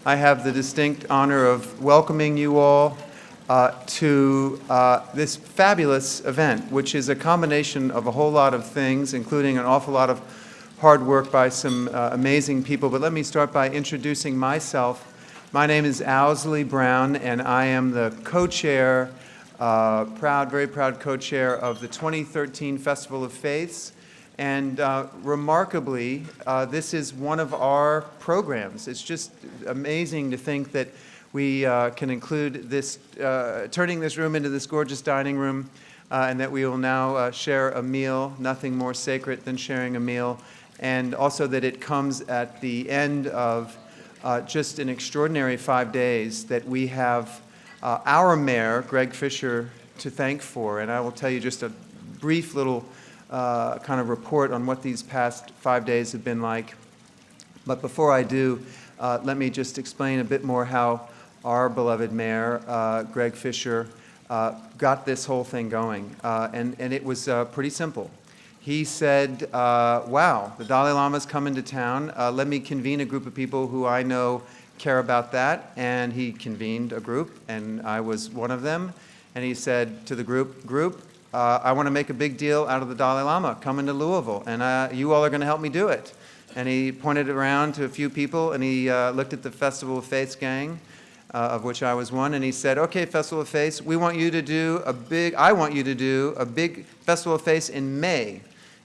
I have the distinct honor of welcoming you all to this fabulous event, which is a combination of a whole lot of things, including an awful lot of hard work by some amazing people. But let me start by introducing myself. My name is Owsley Brown, and I am the co-chair, very proud co-chair of the 2013 Festival of Faiths. And remarkably, this is one of our programs. It's just amazing to think that we can include this, turning this room into this gorgeous dining room, and that we will now share a meal, nothing more sacred than sharing a meal, and also that it comes at the end of just an extraordinary 5 days that we have our mayor, Greg Fischer, to thank for. And I will tell you just a brief little kind of report on what these past 5 days have been like. But before I do, let me just explain a bit more how our beloved mayor, Greg Fischer, got this whole thing going. And it was pretty simple. He said, wow, the Dalai Lama's coming to town. Let me convene a group of people who I know care about that. And he convened a group, and I was one of them. And he said to the group, I want to make a big deal out of the Dalai Lama coming to Louisville, and you all are going to help me do it. And he pointed around to a few people, and he looked at the Festival of Faiths gang, of which I was one, and he said, okay, Festival of Faiths, I want you to do a big Festival of Faiths in May.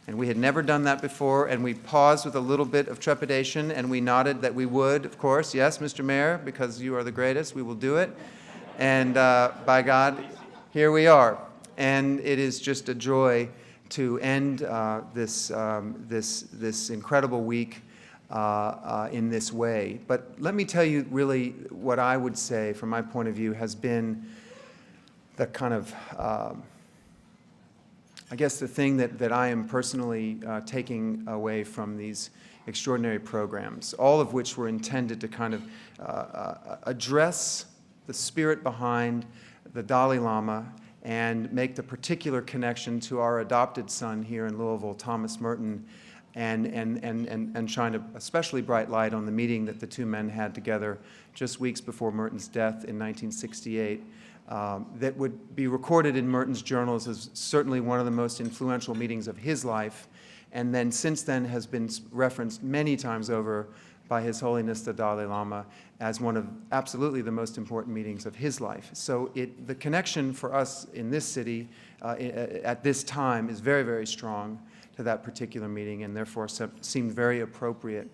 And we had never done that before, and we paused with a little bit of trepidation, and we nodded that we would, of course. Yes, Mr. Mayor, because you are the greatest, we will do it. And by God, here we are. And it is just a joy to end this incredible week in this way. But let me tell you really what I would say, from my point of view, has been the kind of, I guess, the thing that I am personally taking away from these extraordinary programs, all of which were intended to kind of address the spirit behind the Dalai Lama and make the particular connection to our adopted son here in Louisville, Thomas Merton, and shine a especially bright light on the meeting that the two men had together just weeks before Merton's death in 1968, that would be recorded in Merton's journals as certainly one of the most influential meetings of his life, and then since then has been referenced many times over by His Holiness the Dalai Lama as one of absolutely the most important meetings of his life. So the connection for us in this city at this time is very, very strong to that particular meeting, and therefore seemed very appropriate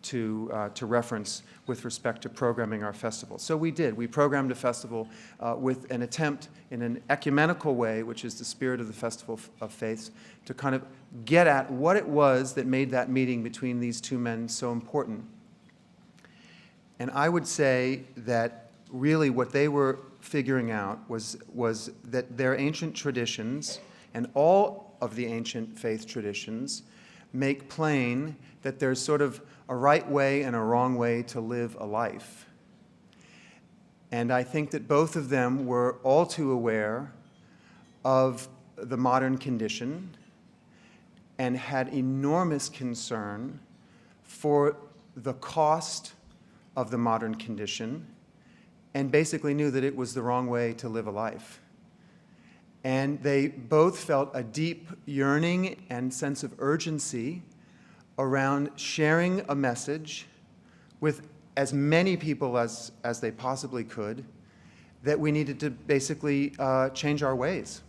to reference with respect to programming our festival. So we did. We programmed a festival with an attempt in an ecumenical way, which is the spirit of the Festival of Faiths, to kind of get at what it was that made that meeting between these two men so important. And I would say that really what they were figuring out was that their ancient traditions, and all of the ancient faith traditions, make plain that there's sort of a right way and a wrong way to live a life. And I think that both of them were all too aware of the modern condition and had enormous concern for the cost of the modern condition, and basically knew that it was the wrong way to live a life. And they both felt a deep yearning and sense of urgency around sharing a message with as many people as they possibly could, that we needed to basically change our ways.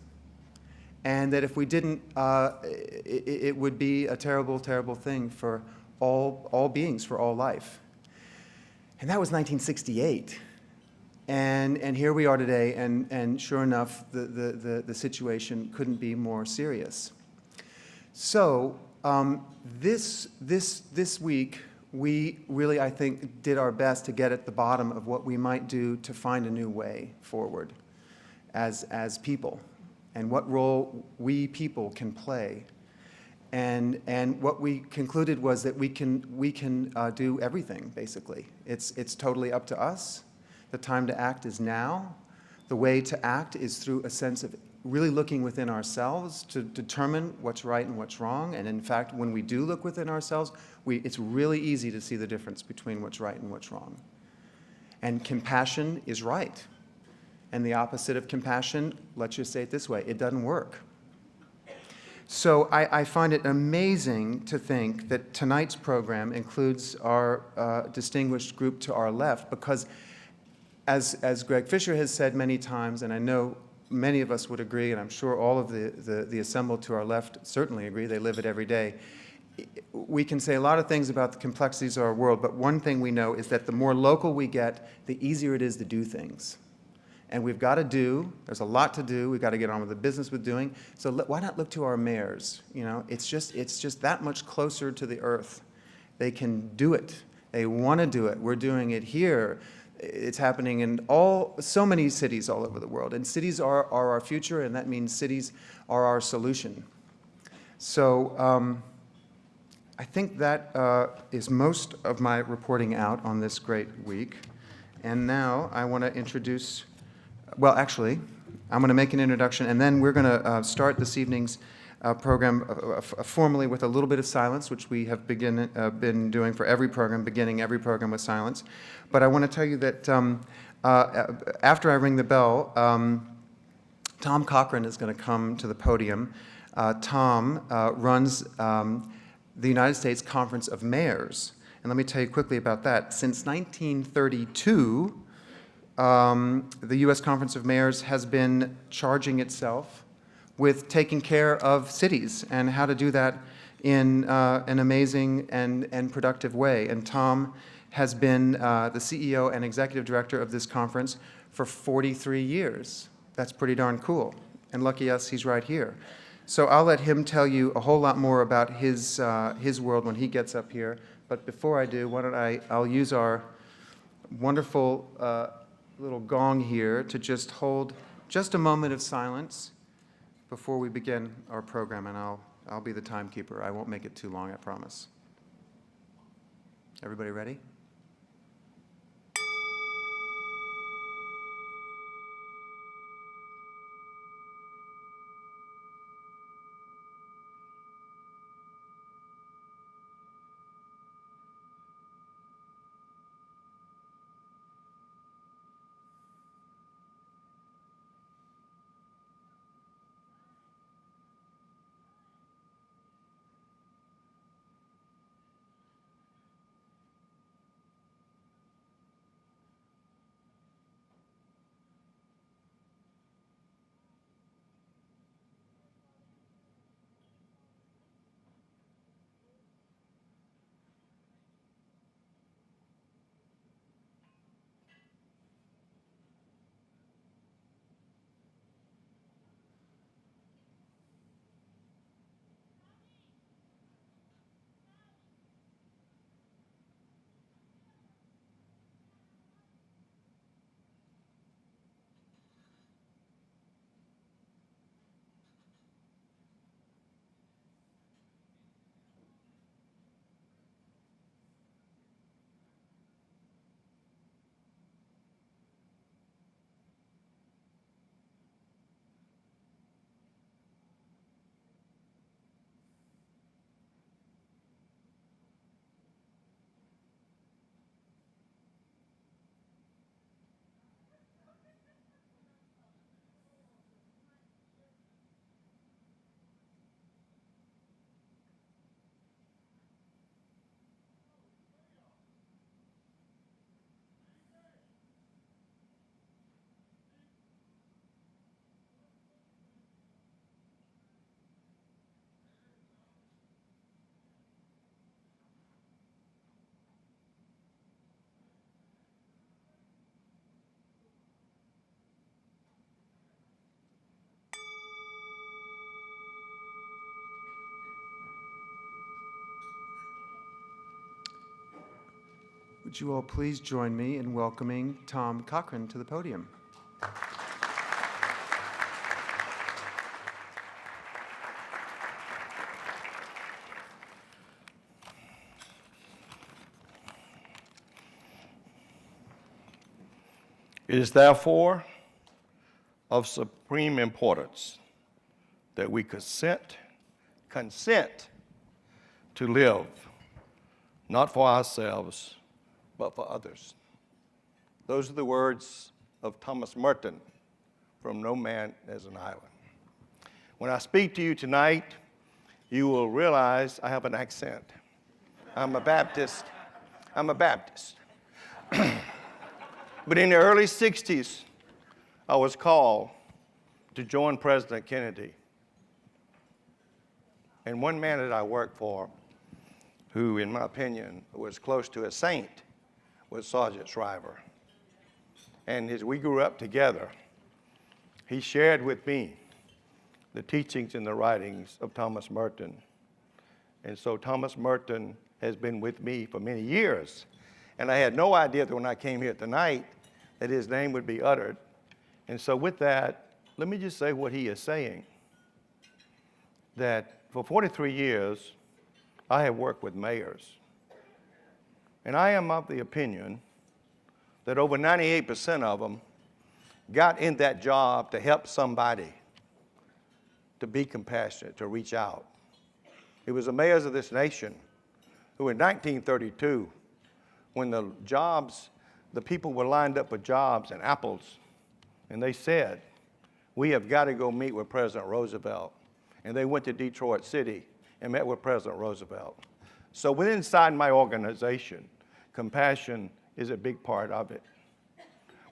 And that if we didn't, it would be a terrible, terrible thing for all beings, for all life. And that was 1968. And here we are today, and sure enough, the situation couldn't be more serious. So this week, we really, I think, did our best to get at the bottom of what we might do to find a new way forward as people, and what role we people can play. And what we concluded was that we can do everything, basically. It's totally up to us. The time to act is now. The way to act is through a sense of really looking within ourselves to determine what's right and what's wrong. And in fact, when we do look within ourselves, it's really easy to see the difference between what's right and what's wrong. And compassion is right. And the opposite of compassion, let's just say it this way, it doesn't work. So I find it amazing to think that tonight's program includes our distinguished group to our left, because as Greg Fischer has said many times, and I know many of us would agree, and I'm sure all of the assembled to our left certainly agree, they live it every day, we can say a lot of things about the complexities of our world, but one thing we know is that the more local we get, the easier it is to do things. And we've got to do, there's a lot to do, we've got to get on with the business with doing, so why not look to our mayors? You know, it's just that much closer to the earth. They can do it. They want to do it. We're doing it here. It's happening in so many cities all over the world. And cities are our future, and that means cities are our solution. So I think that is most of my reporting out on this great week. And now I want to introduce, well, actually, I'm going to make an introduction, and then we're going to start this evening's program formally with a little bit of silence, which we have been doing for every program, beginning every program with silence. But I want to tell you that after I ring the bell, Tom Cochran is going to come to the podium. Tom runs the United States Conference of Mayors. And let me tell you quickly about that. Since 1932, the U.S. Conference of Mayors has been charging itself with taking care of cities and how to do that in an amazing and productive way. And Tom has been the CEO and executive director of this conference for 43 years. That's pretty darn cool. And lucky us, he's right here. So I'll let him tell you a whole lot more about his world when he gets up here. But before I do, I'll use our wonderful little gong here to just hold just a moment of silence before we begin our program, and I'll be the timekeeper. I won't make it too long, I promise. Everybody ready? Would you all please join me in welcoming Tom Cochran to the podium? It is therefore of supreme importance that we consent to live not for ourselves, but for others. Those are the words of Thomas Merton from No Man as an Island. When I speak to you tonight, you will realize I have an accent. I'm a Baptist. But in the early 60s, I was called to join President Kennedy. And one man that I worked for, who in my opinion was close to a saint, was Sergeant Shriver. And as we grew up together, he shared with me the teachings and the writings of Thomas Merton. And so Thomas Merton has been with me for many years. And I had no idea that when I came here tonight that his name would be uttered. And so with that, let me just say what he is saying. That for 43 years, I have worked with mayors. And I am of the opinion that over 98% of them got in that job to help somebody, to be compassionate, to reach out. It was the mayors of this nation who in 1932, when the people were lined up for jobs and apples, and they said, we have got to go meet with President Roosevelt. And they went to Detroit City and met with President Roosevelt. So inside my organization, compassion is a big part of it.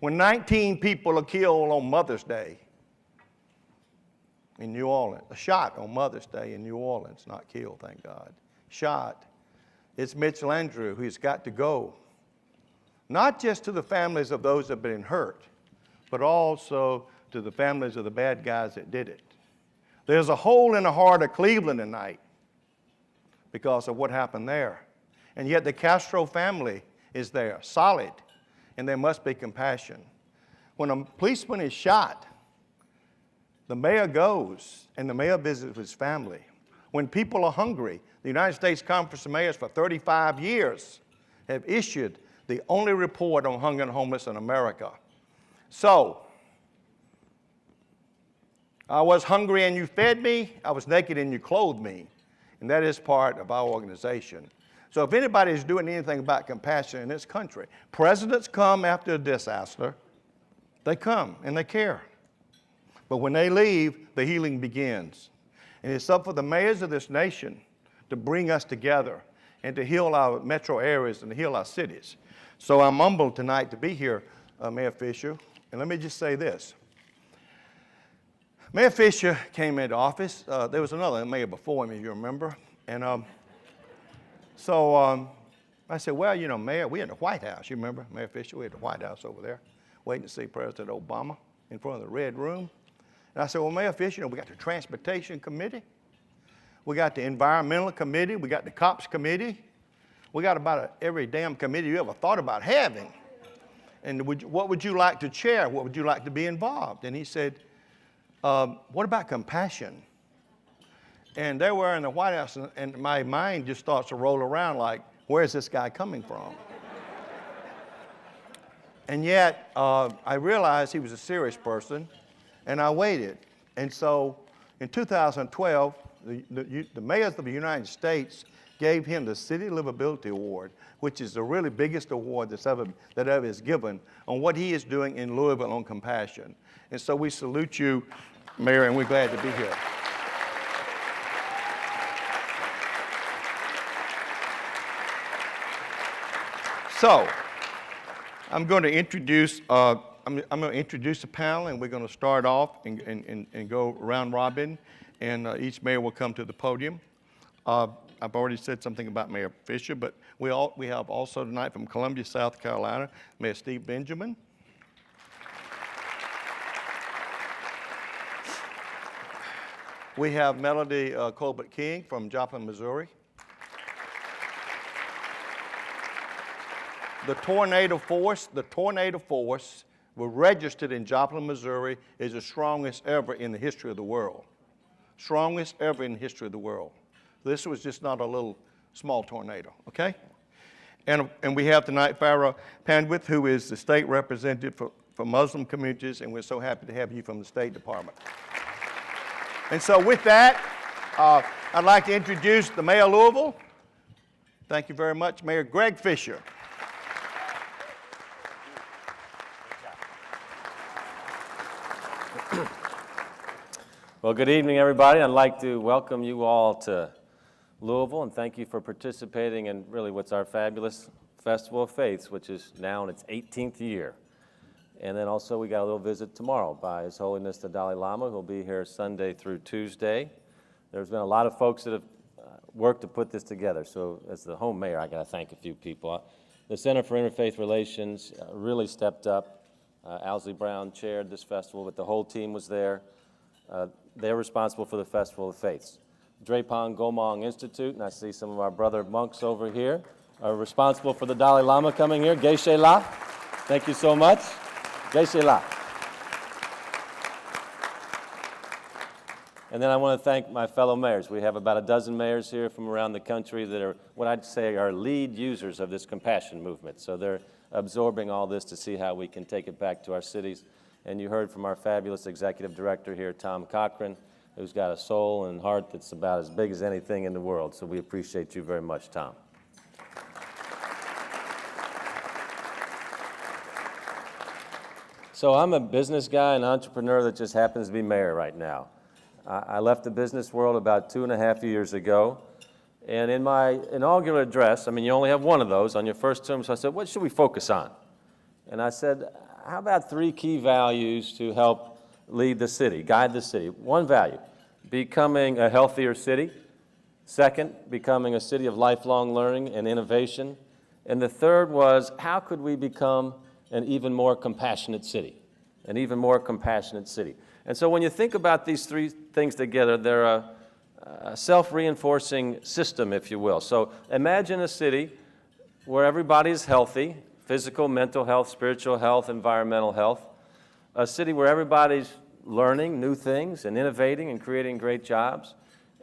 When 19 people are killed on Mother's Day in New Orleans, shot on Mother's Day in New Orleans, not killed, thank God, shot, it's Mitch Landrieu who's got to go, not just to the families of those that have been hurt, but also to the families of the bad guys that did it. There's a hole in the heart of Cleveland tonight because of what happened there. And yet the Castro family is there, solid, and there must be compassion. When a policeman is shot, the mayor goes and the mayor visits his family. When people are hungry, the United States Conference of Mayors for 35 years have issued the only report on hunger and homelessness in America. So, I was hungry and you fed me, I was naked and you clothed me. And that is part of our organization. So if anybody is doing anything about compassion in this country, presidents come after a disaster, they come and they care. But when they leave, the healing begins. And it's up for the mayors of this nation to bring us together and to heal our metro areas and to heal our cities. So I'm humbled tonight to be here, Mayor Fischer. And let me just say this. Mayor Fischer came into office. There was another mayor before him, if you remember. And so I said, well, you know, Mayor, we're in the White House. You remember, Mayor Fischer? We're at the White House over there, waiting to see President Obama in front of the Red Room. And I said, well, Mayor Fischer, you know, we got the Transportation Committee. We got the Environmental Committee. We got the Cops Committee. We got about every damn committee you ever thought about having. And what would you like to chair? What would you like to be involved? And he said, what about compassion? And there we were in the White House, and my mind just starts to roll around like, where's this guy coming from? And yet, I realized he was a serious person, and I waited. And so, in 2012, the mayors of the United States gave him the City Livability Award, which is the really biggest award that ever is given on what he is doing in Louisville on compassion. And so we salute you, Mayor, and we're glad to be here. So, I'm going to introduce the panel, and we're going to start off and go round robin, and each mayor will come to the podium. I've already said something about Mayor Fischer, but we have also tonight from Columbia, South Carolina, Mayor Steve Benjamin. We have Melody Colbert King from Joplin, Missouri. The tornado force were registered in Joplin, Missouri, is the strongest ever in the history of the world. Strongest ever in the history of the world. This was just not a little small tornado, okay? And we have tonight Farah Pandwith, who is the state representative for Muslim communities, and we're so happy to have you from the State Department. And so with that, I'd like to introduce the Mayor of Louisville. Thank you very much, Mayor Greg Fischer. Well, good evening, everybody. I'd like to welcome you all to Louisville and thank you for participating in really what's our fabulous Festival of Faiths, which is now in its 18th year. And then also we got a little visit tomorrow by His Holiness the Dalai Lama, who'll be here Sunday through Tuesday. There's been a lot of folks that have worked to put this together. So as the home mayor, I got to thank a few people. The Center for Interfaith Relations really stepped up. Owsley Brown chaired this festival, but the whole team was there. They're responsible for the Festival of Faiths. Drepung Gomang Institute, and I see some of our brother monks over here, are responsible for the Dalai Lama coming here. Geshe La. Thank you so much. Geshe La. And then I want to thank my fellow mayors. We have about a dozen mayors here from around the country that are what I'd say are lead users of this compassion movement. So they're absorbing all this to see how we can take it back to our cities. And you heard from our fabulous executive director here, Tom Cochran, who's got a soul and heart that's about as big as anything in the world. So we appreciate you very much, Tom. So I'm a business guy, an entrepreneur that just happens to be mayor right now. I left the business world about 2.5 years ago. And in my inaugural address, I mean, you only have one of those on your first term, so I said, what should we focus on? And I said, how about 3 key values to help lead the city, guide the city? One value, becoming a healthier city. Second, becoming a city of lifelong learning and innovation. And the third was, how could we become an even more compassionate city? An even more compassionate city. And so when you think about these 3 things together, they're a self-reinforcing system, if you will. So imagine a city where everybody's healthy, physical, mental health, spiritual health, environmental health. A city where everybody's learning new things and innovating and creating great jobs.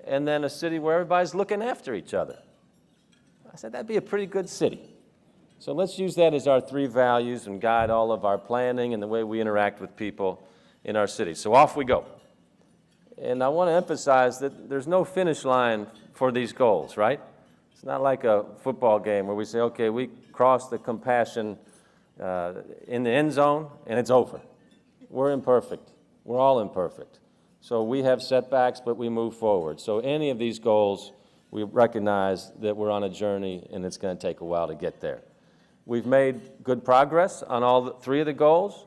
And then a city where everybody's looking after each other. I said, that'd be a pretty good city. So let's use that as our 3 values and guide all of our planning and the way we interact with people in our city. So off we go. And I want to emphasize that there's no finish line for these goals, right? It's not like a football game where we say, okay, we crossed the compassion in the end zone and it's over. We're imperfect. We're all imperfect. So we have setbacks, but we move forward. So any of these goals, we recognize that we're on a journey and it's going to take a while to get there. We've made good progress on all 3 of the goals.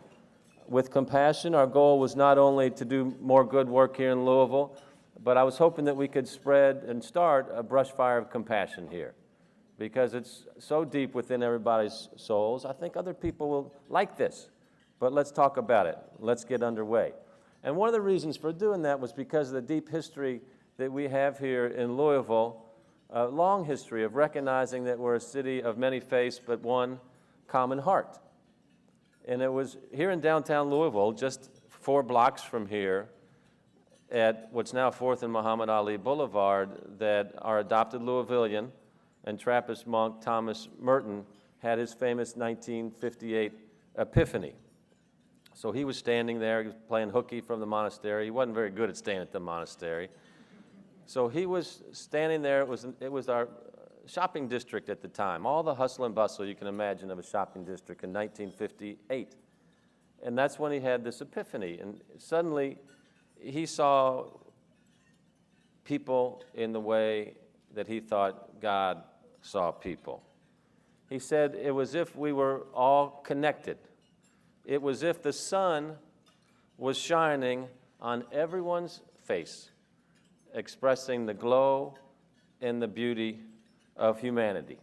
With compassion, our goal was not only to do more good work here in Louisville, but I was hoping that we could spread and start a brush fire of compassion here because it's so deep within everybody's souls. I think other people will like this, but let's talk about it. Let's get underway. And one of the reasons for doing that was because of the deep history that we have here in Louisville, a long history of recognizing that we're a city of many faiths but one common heart. And it was here in downtown Louisville, just 4 blocks from here, at what's now 4th and Muhammad Ali Boulevard, that our adopted Louisvillian and Trappist monk Thomas Merton had his famous 1958 epiphany. So he was standing there, he was playing hooky from the monastery. He wasn't very good at staying at the monastery. So he was standing there. It was our shopping district at the time, all the hustle and bustle you can imagine of a shopping district in 1958. And that's when he had this epiphany. And suddenly he saw people in the way that he thought God saw people. He said it was as if we were all connected. It was as if the sun was shining on everyone's face, expressing the glow and the beauty of humanity.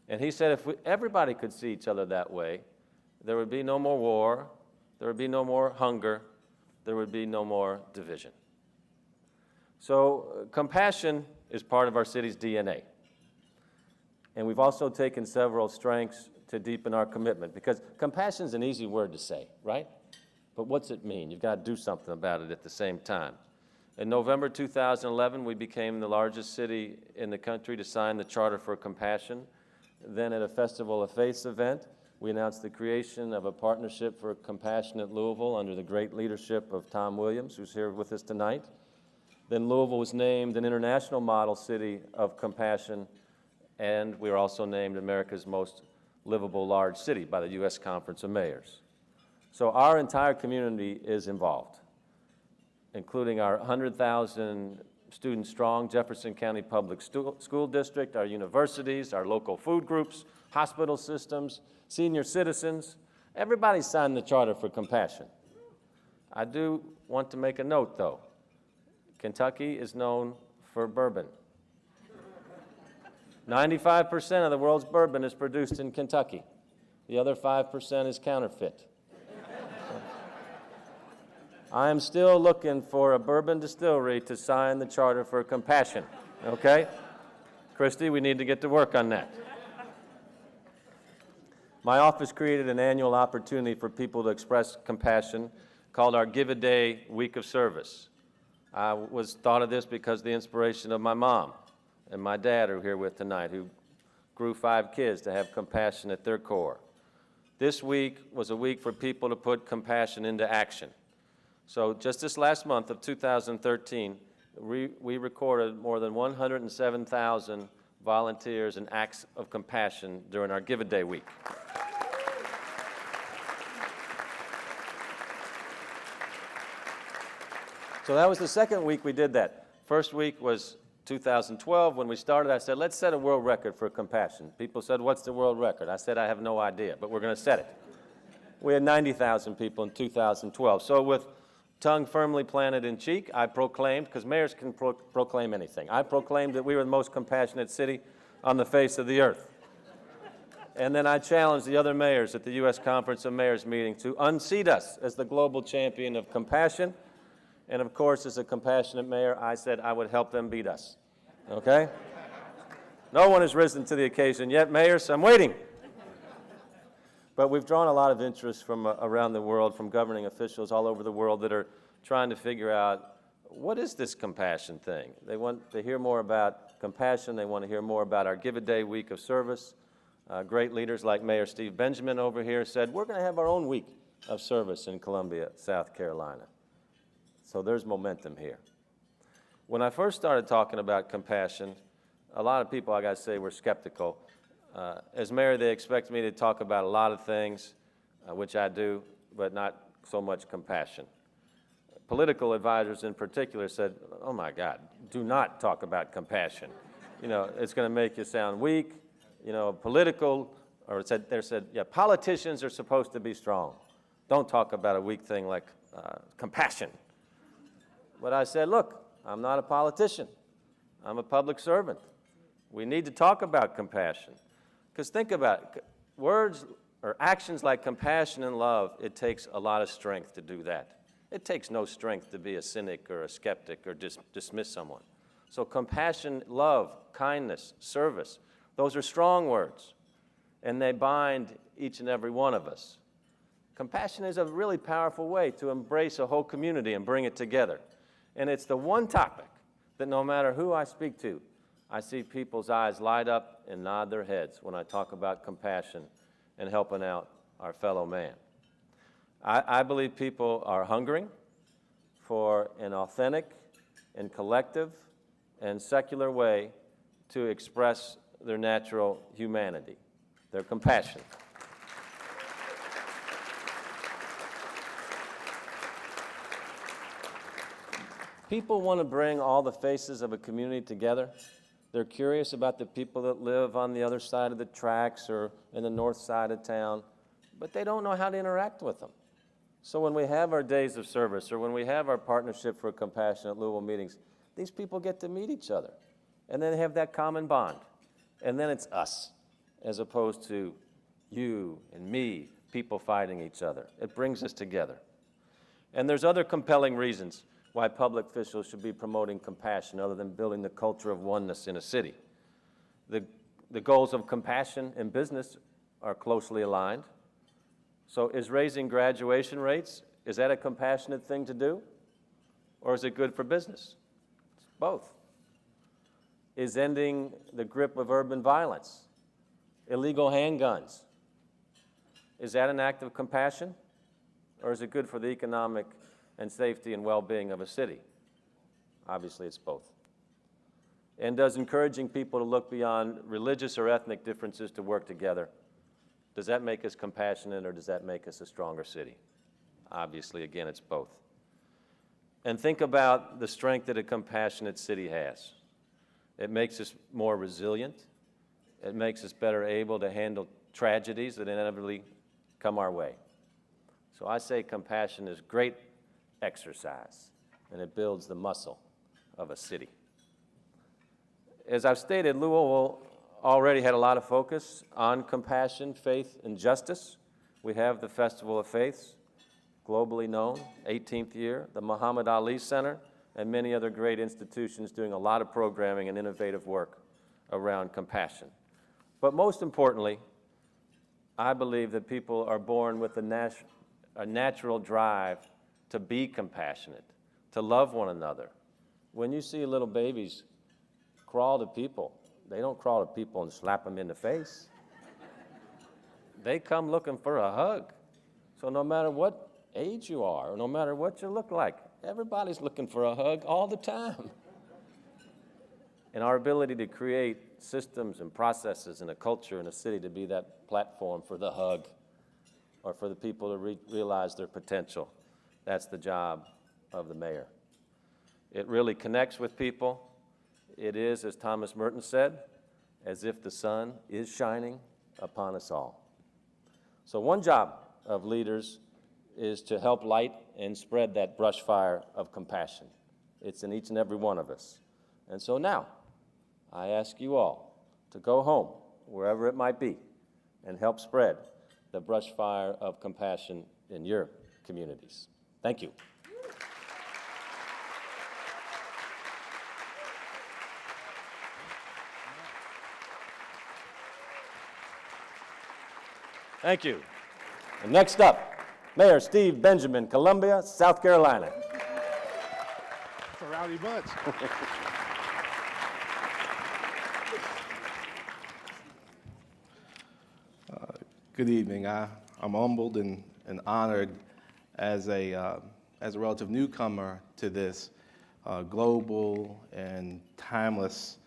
And he said if everybody could see each other that way, there would be no more war, there would be no more hunger, there would be no more division. So compassion is part of our city's DNA. And we've also taken several strengths to deepen our commitment, because compassion is an easy word to say, right? But what's it mean? You've got to do something about it at the same time. In November 2011, we became the largest city in the country to sign the Charter for Compassion. Then at a Festival of Faiths event, we announced the creation of a partnership for compassion at Louisville under the great leadership of Tom Williams, who's here with us tonight. Then Louisville was named an international model city of compassion, and we were also named America's most livable large city by the U.S. Conference of Mayors. So our entire community is involved, including our 100,000 student strong Jefferson County Public School District, our universities, our local food groups, hospital systems, senior citizens. Everybody signed the Charter for Compassion. I do want to make a note, though. Kentucky is known for bourbon. 95% of the world's bourbon is produced in Kentucky. The other 5% is counterfeit. I am still looking for a bourbon distillery to sign the Charter for Compassion, okay? Christy, we need to get to work on that. My office created an annual opportunity for people to express compassion called our Give a Day Week of Service. I was thought of this because of the inspiration of my mom and my dad are here with tonight, who grew 5 kids to have compassion at their core. This week was a week for people to put compassion into action. So just this last month of 2013, we recorded more than 107,000 volunteers and acts of compassion during our Give a Day week. So that was the second week we did that. First week was 2012. When we started, I said, let's set a world record for compassion. People said, what's the world record? I said, I have no idea, but we're going to set it. We had 90,000 people in 2012. So with tongue firmly planted in cheek, I proclaimed, because mayors can proclaim anything, I proclaimed that we were the most compassionate city on the face of the earth. And then I challenged the other mayors at the U.S. Conference of Mayors meeting to unseat us as the global champion of compassion. And of course, as a compassionate mayor, I said I would help them beat us, okay? No one has risen to the occasion yet, mayors, I'm waiting. But we've drawn a lot of interest from around the world, from governing officials all over the world that are trying to figure out, what is this compassion thing? They want to hear more about compassion. They want to hear more about our Give a Day week of service. Great leaders like Mayor Steve Benjamin over here said, we're going to have our own week of service in Columbia, South Carolina. So there's momentum here. When I first started talking about compassion, a lot of people, I got to say, were skeptical. As mayor, they expect me to talk about a lot of things, which I do, but not so much compassion. Political advisors in particular said, oh my God, do not talk about compassion. You know, it's going to make you sound weak, you know, political, or they said, yeah, politicians are supposed to be strong. Don't talk about a weak thing like compassion. But I said, look, I'm not a politician. I'm a public servant. We need to talk about compassion. Because think about it, words or actions like compassion and love, it takes a lot of strength to do that. It takes no strength to be a cynic or a skeptic or dismiss someone. So compassion, love, kindness, service, those are strong words, and they bind each and every one of us. Compassion is a really powerful way to embrace a whole community and bring it together. And it's the one topic that no matter who I speak to, I see people's eyes light up and nod their heads when I talk about compassion and helping out our fellow man. I believe people are hungering for an authentic and collective and secular way to express their natural humanity, their compassion. People want to bring all the faces of a community together. They're curious about the people that live on the other side of the tracks or in the north side of town, but they don't know how to interact with them. So when we have our days of service or when we have our Partnership for Compassion at Louisville meetings, these people get to meet each other, and then they have that common bond. And then it's us, as opposed to you and me, people fighting each other. It brings us together. And there's other compelling reasons why public officials should be promoting compassion other than building the culture of oneness in a city. The goals of compassion in business are closely aligned. So is raising graduation rates, is that a compassionate thing to do? Or is it good for business? It's both. Is ending the grip of urban violence, illegal handguns, is that an act of compassion? Or is it good for the economic and safety and well-being of a city? Obviously, it's both. And does encouraging people to look beyond religious or ethnic differences to work together, does that make us compassionate or does that make us a stronger city? Obviously, again, it's both. And think about the strength that a compassionate city has. It makes us more resilient. It makes us better able to handle tragedies that inevitably come our way. So I say compassion is great exercise, and it builds the muscle of a city. As I've stated, Louisville already had a lot of focus on compassion, faith, and justice. We have the Festival of Faiths, globally known, 18th year, the Muhammad Ali Center, and many other great institutions doing a lot of programming and innovative work around compassion. But most importantly, I believe that people are born with a natural drive to be compassionate, to love one another. When you see little babies crawl to people, they don't crawl to people and slap them in the face. They come looking for a hug. So no matter what age you are, or no matter what you look like, everybody's looking for a hug all the time. And our ability to create systems and processes and a culture in a city to be that platform for the hug or for the people to realize their potential, that's the job of the mayor. It really connects with people. It is, as Thomas Merton said, as if the sun is shining upon us all. So one job of leaders is to help light and spread that brush fire of compassion. It's in each and every one of us. And so now, I ask you all to go home, wherever it might be, and help spread the brush fire of compassion in your communities. Thank you. Thank you. And next up, Mayor Steve Benjamin, Columbia, South Carolina. It's a rowdy bunch. Good evening. I'm humbled and honored as a relative newcomer to this global and timeless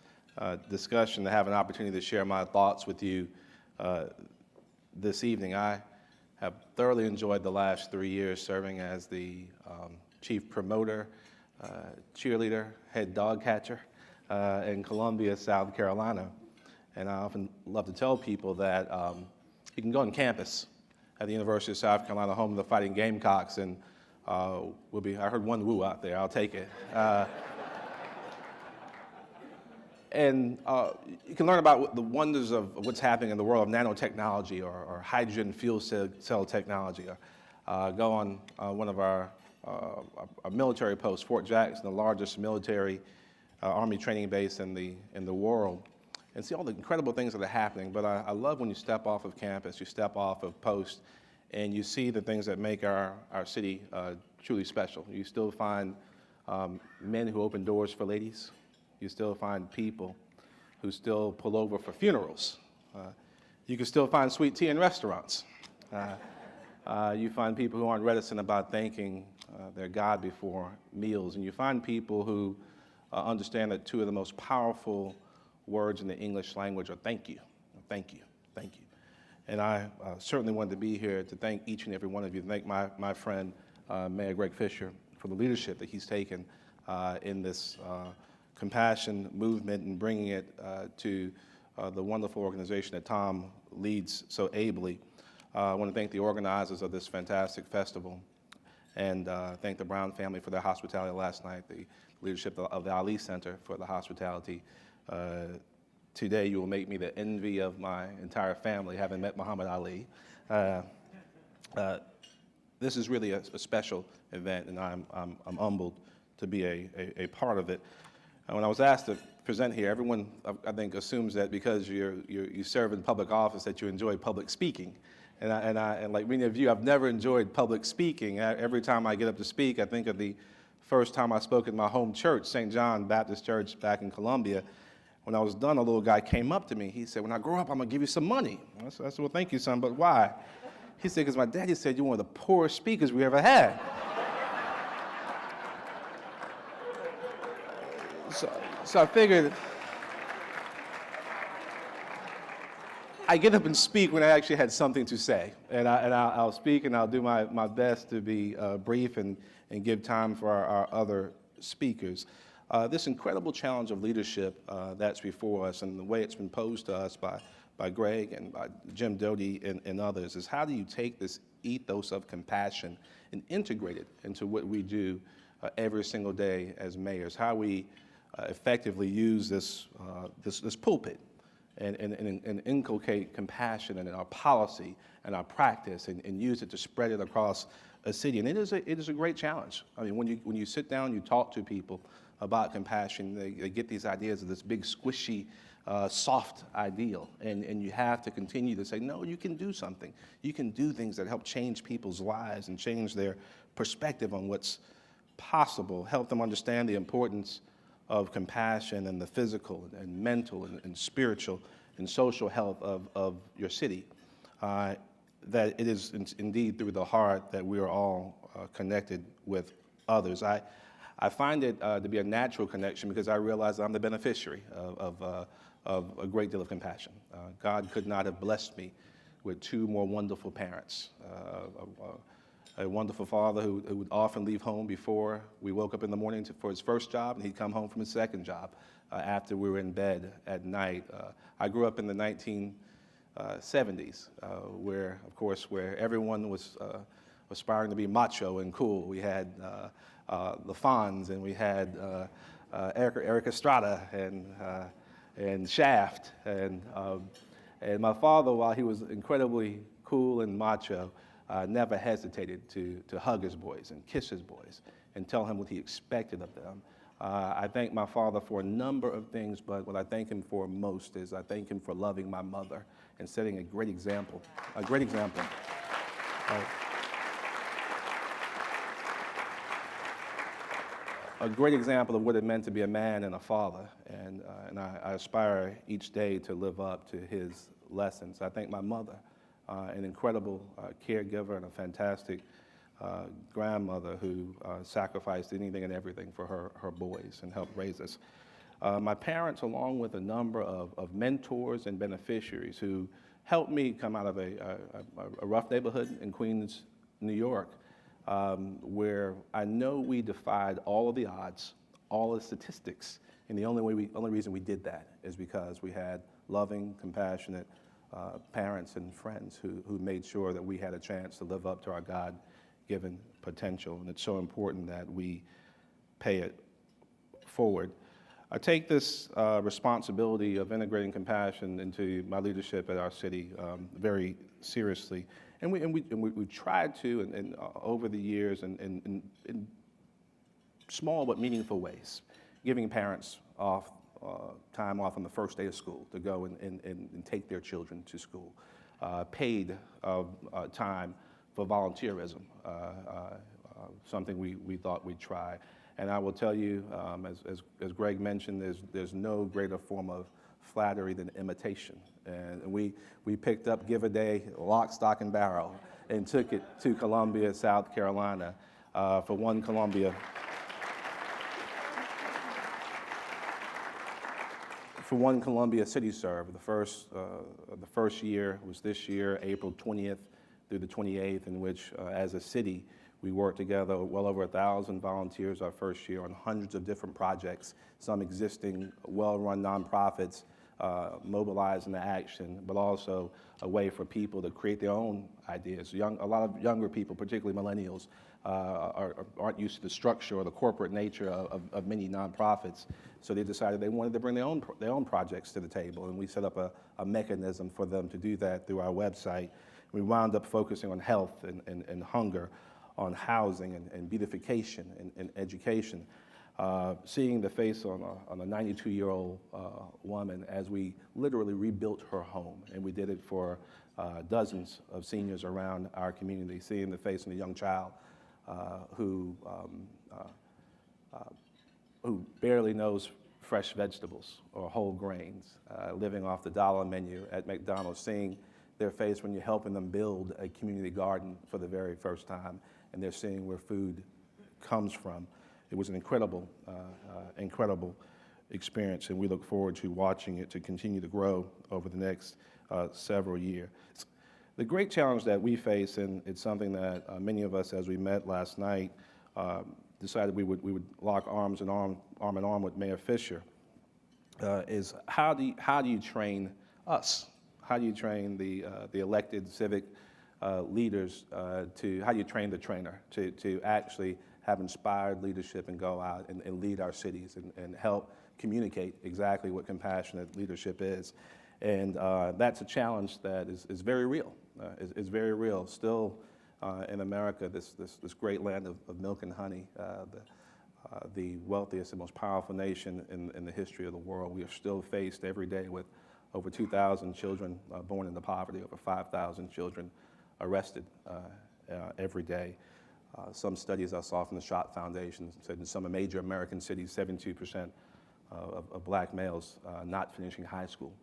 discussion to have an opportunity to share my thoughts with you this evening. I have thoroughly enjoyed the last 3 years serving as the chief promoter, cheerleader, head dog catcher in Columbia, South Carolina. And I often love to tell people that you can go on campus at the University of South Carolina, home of the Fighting Gamecocks, and I heard one woo out there, I'll take it. And you can learn about the wonders of what's happening in the world of nanotechnology or hydrogen fuel cell technology. Go on one of our military posts, Fort Jackson, the largest military Army training base in the world, and see all the incredible things that are happening. But I love when you step off of campus, you step off of post, and you see the things that make our city truly special. You still find men who open doors for ladies. You still find people who still pull over for funerals. You can still find sweet tea in restaurants. You find people who aren't reticent about thanking their God before meals. And you find people who understand that two of the most powerful words in the English language are thank you, thank you, thank you. And I certainly wanted to be here to thank each and every one of you, to thank my friend, Mayor Greg Fischer, for the leadership that he's taken in this compassion movement and bringing it to the wonderful organization that Tom leads so ably. I want to thank the organizers of this fantastic festival and thank the Brown family for their hospitality last night, the leadership of the Ali Center for the hospitality. Today you will make me the envy of my entire family, having met Muhammad Ali. This is really a special event, and I'm humbled to be a part of it. And when I was asked to present here, everyone, I think, assumes that because you serve in public office that you enjoy public speaking. And like many of you, I've never enjoyed public speaking. Every time I get up to speak, I think of the first time I spoke in my home church, St. John Baptist Church back in Columbia. When I was done, a little guy came up to me. He said, "When I grow up, I'm going to give you some money." I said, "Well, thank you, son, but why?" He said, "Because my daddy said you're one of the poorest speakers we ever had." So I figured I get up and speak when I actually had something to say, and I'll speak and I'll do my best to be brief and give time for our other speakers. This incredible challenge of leadership that's before us, and the way it's been posed to us by Greg and by Jim Doty and others, is how do you take this ethos of compassion and integrate it into what we do every single day as mayors? How we effectively use this pulpit and inculcate compassion in our policy and our practice, and use it to spread it across a city. And it is a great challenge. I mean, when you sit down, you talk to people about compassion, they get these ideas of this big, squishy, soft ideal. And you have to continue to say, no, you can do something. You can do things that help change people's lives and change their perspective on what's possible, help them understand the importance of compassion and the physical and mental and spiritual and social health of your city. That it is indeed through the heart that we are all connected with others. I find it to be a natural connection because I realize I'm the beneficiary of a great deal of compassion. God could not have blessed me with two more wonderful parents. A wonderful father who would often leave home before we woke up in the morning for his first job, and he'd come home from his second job after we were in bed at night. I grew up in the 1970s, where everyone was aspiring to be macho and cool. We had the Fons, and we had Eric Estrada and Shaft, and my father, while he was incredibly cool and macho, never hesitated to hug his boys and kiss his boys and tell him what he expected of them. I thank my father for a number of things, but what I thank him for most is I thank him for loving my mother and setting a great example. A great example of what it meant to be a man and a father, and I aspire each day to live up to his lessons. I thank my mother, an incredible caregiver and a fantastic grandmother who sacrificed anything and everything for her boys and helped raise us. My parents, along with a number of mentors and beneficiaries who helped me come out of a rough neighborhood in Queens, New York, where I know we defied all of the odds, all of the statistics, and the only reason we did that is because we had loving, compassionate parents and friends who made sure that we had a chance to live up to our God-given potential, and it's so important that we pay it forward. I take this responsibility of integrating compassion into my leadership at our city very seriously, and we tried to, and over the years, in small but meaningful ways, giving parents time off on the first day of school to go and take their children to school, paid time for volunteerism, something we thought we'd try. And I will tell you, as Greg mentioned, there's no greater form of flattery than imitation. And we picked up Give a Day, lock, stock, and barrel, and took it to Columbia, South Carolina, for one Columbia City Serve. The first year was this year, April 20th through the 28th, in which, as a city, we worked together, well over 1,000 volunteers our first year on hundreds of different projects, some existing well-run nonprofits mobilized into action, but also a way for people to create their own ideas. A lot of younger people, particularly millennials, aren't used to the structure or the corporate nature of many nonprofits, so they decided they wanted to bring their own projects to the table, and we set up a mechanism for them to do that through our website. We wound up focusing on health and hunger, on housing and beautification and education, seeing the face on a 92-year-old woman as we literally rebuilt her home, and we did it for dozens of seniors around our community, seeing the face of a young child who barely knows fresh vegetables or whole grains, living off the dollar menu at McDonald's, seeing their face when you're helping them build a community garden for the very first time, and they're seeing where food comes from. It was an incredible experience, and we look forward to watching it to continue to grow over the next several years. The great challenge that we face, and it's something that many of us, as we met last night, decided we would lock arm in arm with Mayor Fischer, is how do you train us? How do you train the elected civic leaders how do you train the trainer to actually have inspired leadership and go out and lead our cities and help communicate exactly what compassionate leadership is? And that's a challenge that is very real. Is very real. Still in America, this great land of milk and honey, the wealthiest and most powerful nation in the history of the world, we are still faced every day with over 2,000 children born into poverty, over 5,000 children arrested every day. Some studies I saw from the Schott Foundation said in some major American cities, 72% of black males not finishing high school.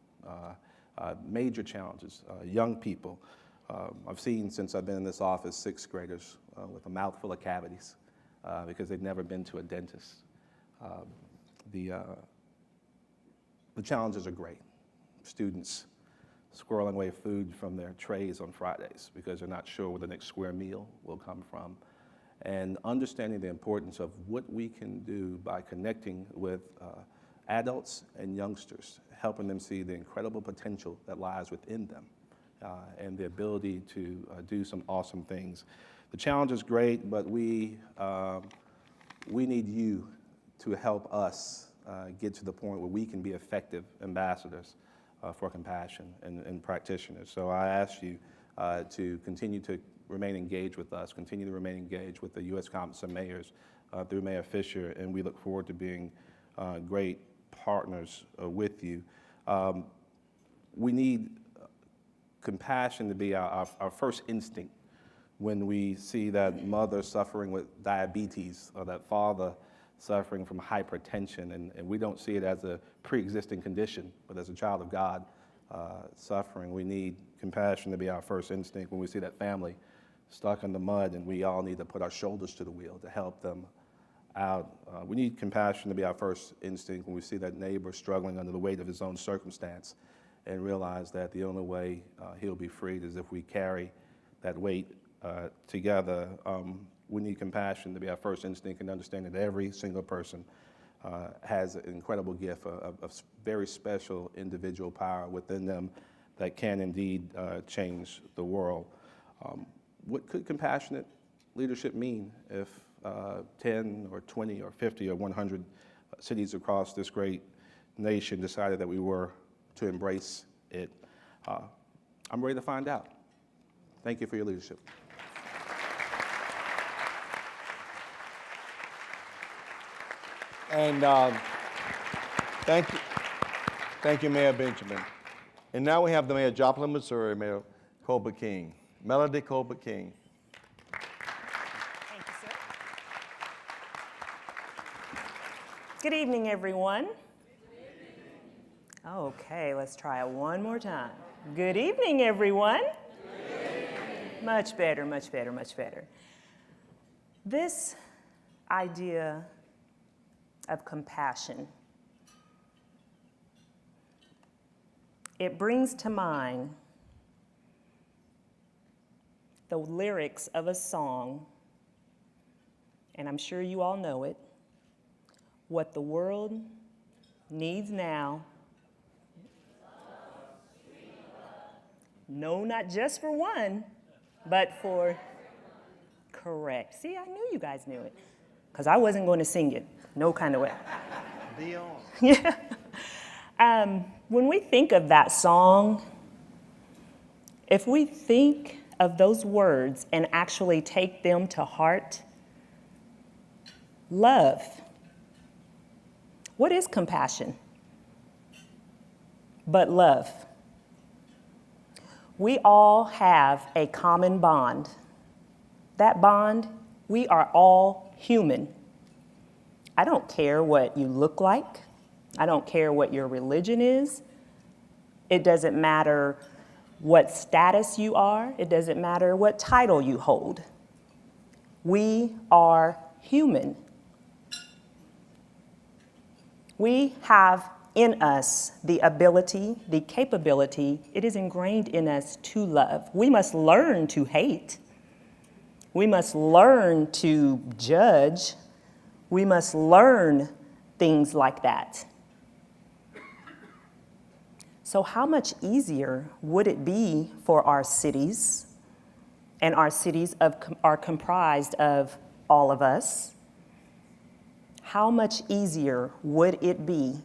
Major challenges, young people. I've seen, since I've been in this office, sixth graders with a mouthful of cavities because they've never been to a dentist. The challenges are great. Students squirreling away food from their trays on Fridays because they're not sure where the next square meal will come from. And understanding the importance of what we can do by connecting with adults and youngsters, helping them see the incredible potential that lies within them and the ability to do some awesome things. The challenge is great, but we need you to help us get to the point where we can be effective ambassadors for compassion and practitioners. So I ask you to continue to remain engaged with us, continue to remain engaged with the U.S. Conference of Mayors through Mayor Fischer, and we look forward to being great partners with you. We need compassion to be our first instinct when we see that mother suffering with diabetes or that father suffering from hypertension, and we don't see it as a pre-existing condition, but as a child of God suffering. We need compassion to be our first instinct when we see that family stuck in the mud and we all need to put our shoulders to the wheel to help them out. We need compassion to be our first instinct when we see that neighbor struggling under the weight of his own circumstance and realize that the only way he'll be freed is if we carry that weight together. We need compassion to be our first instinct and understanding that every single person has an incredible gift of very special individual power within them that can indeed change the world. What could compassionate leadership mean if 10 or 20 or 50 or 100 cities across this great nation decided that we were to embrace it? I'm ready to find out. Thank you for your leadership. And thank you, Mayor Benjamin. And now we have the Mayor of Joplin, Missouri, Mayor Colbert King. Melody Colbert King. Thank you, sir. Good evening, everyone. Okay, let's try it one more time. Good evening, everyone. Good evening. Much better, much better, much better. This idea of compassion, it brings to mind the lyrics of a song, and I'm sure you all know it, what the world needs now. No, not just for one, but for, correct. See, I knew you guys knew it, because I wasn't going to sing it, no kind of way. Be on. Yeah. When we think of that song, if we think of those words and actually take them to heart, love. What is compassion? But love. We all have a common bond. That bond, we are all human. I don't care what you look like. I don't care what your religion is. It doesn't matter what status you are. It doesn't matter what title you hold. We are human. We have in us the ability, the capability, it is ingrained in us to love. We must learn to hate. We must learn to judge. We must learn things like that. So how much easier would it be for our cities, and our cities are comprised of all of us, how much easier would it be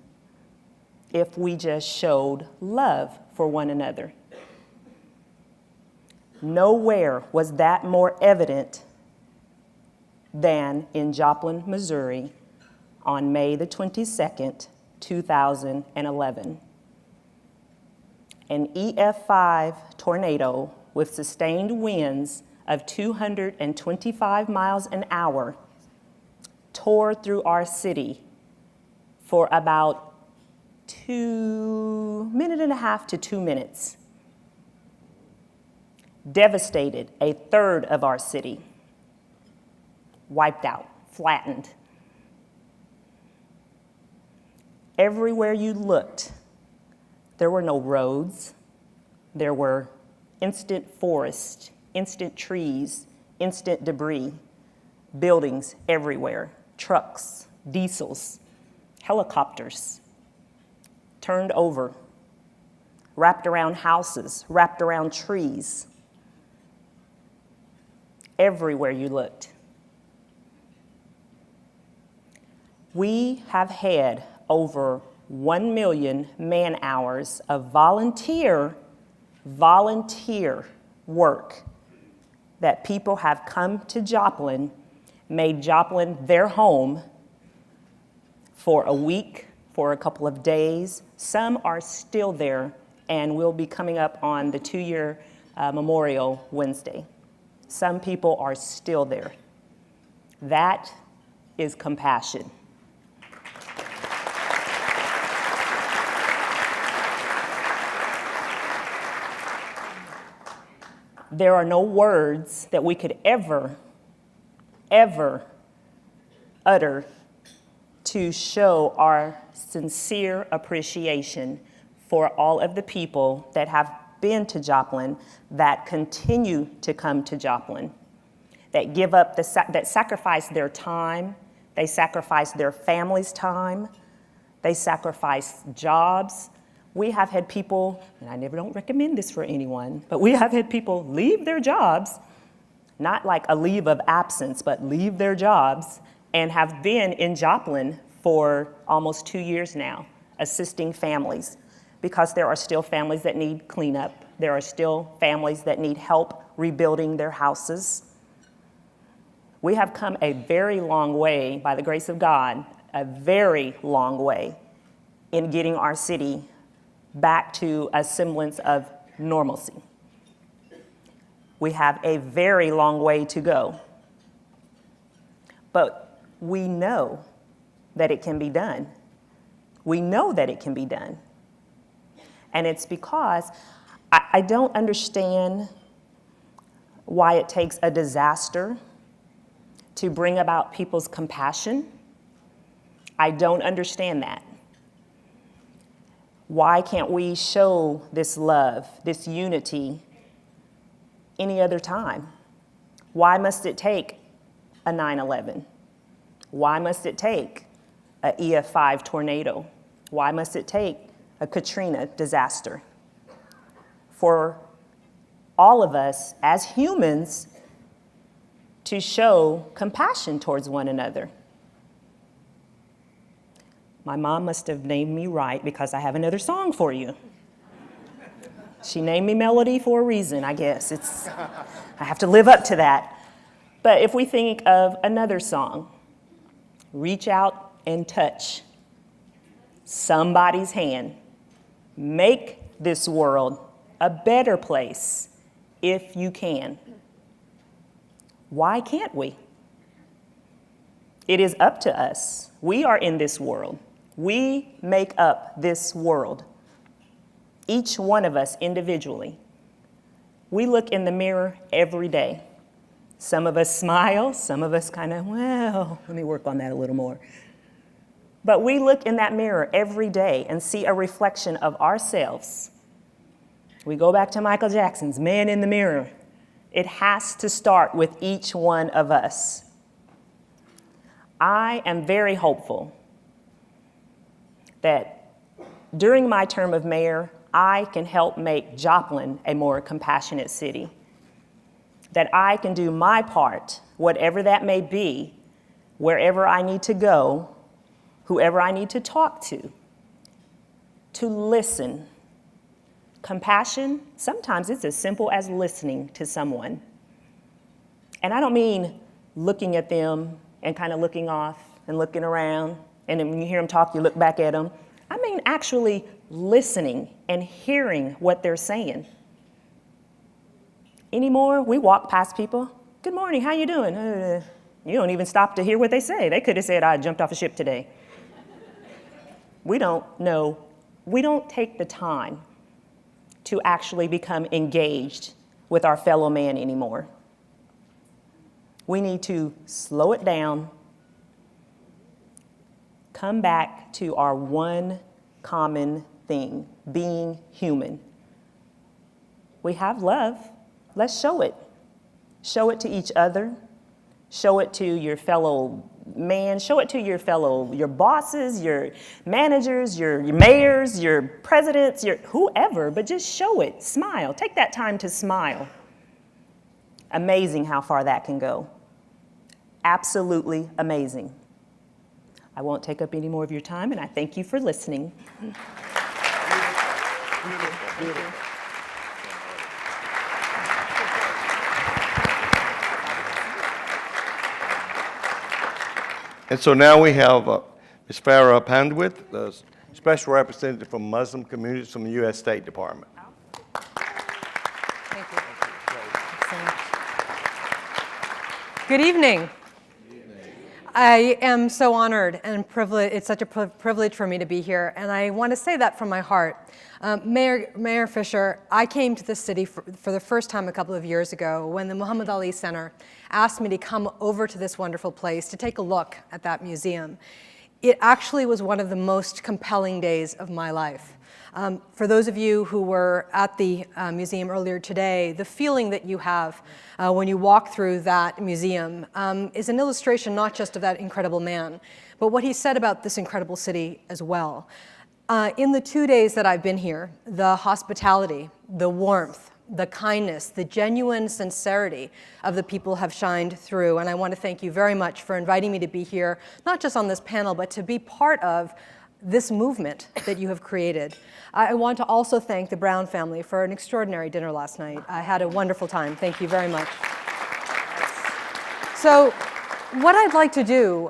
if we just showed love for one another? Nowhere was that more evident than in Joplin, Missouri on May the 22nd, 2011. An EF5 tornado with sustained winds of 225 miles an hour tore through our city for about 1.5 to 2 minutes. Devastated a third of our city. Wiped out, flattened. Everywhere you looked, there were no roads. There were instant forests, instant trees, instant debris, buildings everywhere, trucks, diesels, helicopters, turned over, wrapped around houses, wrapped around trees. Everywhere you looked. We have had over 1 million man-hours of volunteer work that people have come to Joplin, made Joplin their home for a week, for a couple of days. Some are still there and will be coming up on the 2-year Memorial Wednesday. Some people are still there. That is compassion. There are no words that we could ever utter to show our sincere appreciation for all of the people that have been to Joplin, that continue to come to Joplin, that give up, that sacrifice their time, they sacrifice their family's time, they sacrifice jobs. We have had people, and I never don't recommend this for anyone, but we have had people leave their jobs, not like a leave of absence, but leave their jobs, and have been in Joplin for almost 2 years now, assisting families, because there are still families that need cleanup. There are still families that need help rebuilding their houses. We have come a very long way, by the grace of God, a very long way in getting our city back to a semblance of normalcy. We have a very long way to go. But we know that it can be done. We know that it can be done. And it's because I don't understand why it takes a disaster to bring about people's compassion. I don't understand that. Why can't we show this love, this unity, any other time? Why must it take a 9/11? Why must it take an EF5 tornado? Why must it take a Katrina disaster? For all of us as humans to show compassion towards one another. My mom must have named me right, because I have another song for you. She named me Melody for a reason, I guess. I have to live up to that. But if we think of another song, reach out and touch somebody's hand. Make this world a better place if you can. Why can't we? It is up to us. We are in this world. We make up this world. Each one of us individually. We look in the mirror every day. Some of us smile, some of us kind of, well, let me work on that a little more. But we look in that mirror every day and see a reflection of ourselves. We go back to Michael Jackson's Man in the Mirror. It has to start with each one of us. I am very hopeful that during my term of mayor, I can help make Joplin a more compassionate city. That I can do my part, whatever that may be, wherever I need to go, whoever I need to talk to listen. Compassion, sometimes it's as simple as listening to someone. And I don't mean looking at them and kind of looking off and looking around, and then when you hear them talk, you look back at them. I mean actually listening and hearing what they're saying. Anymore, we walk past people. Good morning, how you doing? You don't even stop to hear what they say. They could have said, I jumped off a ship today. We don't know. We don't take the time to actually become engaged with our fellow man anymore. We need to slow it down, come back to our one common thing, being human. We have love. Let's show it. Show it to each other. Show it to your fellow man. Show it to your bosses, your managers, your mayors, your presidents, your whoever, but just show it. Smile. Take that time to smile. Amazing how far that can go. Absolutely amazing. I won't take up any more of your time, and I thank you for listening. And so now we have Ms. Farah Pandwith, the Special Representative from Muslim Communities from the U.S. State Department. Thank you. Good evening. I am so honored and privileged. It's such a privilege for me to be here, and I want to say that from my heart. Mayor Fischer, I came to this city for the first time a couple of years ago when the Muhammad Ali Center asked me to come over to this wonderful place to take a look at that museum. It actually was one of the most compelling days of my life. For those of you who were at the museum earlier today, the feeling that you have when you walk through that museum is an illustration not just of that incredible man, but what he said about this incredible city as well. In the 2 days that I've been here, the hospitality, the warmth, the kindness, the genuine sincerity of the people have shined through, and I want to thank you very much for inviting me to be here, not just on this panel, but to be part of this movement that you have created. I want to also thank the Brown family for an extraordinary dinner last night. I had a wonderful time. Thank you very much. So what I'd like to do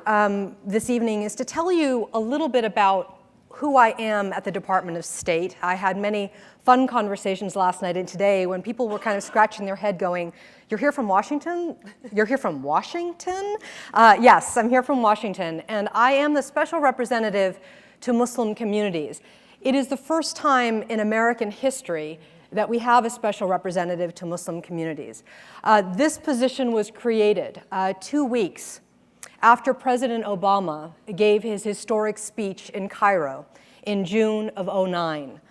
this evening is to tell you a little bit about who I am at the Department of State. I had many fun conversations last night and today when people were kind of scratching their head going, "You're here from Washington? You're here from Washington?" Yes, I'm here from Washington, and I am the special representative to Muslim communities. It is the first time in American history that we have a special representative to Muslim communities. This position was created 2 weeks after President Obama gave his historic speech in Cairo in June of '09.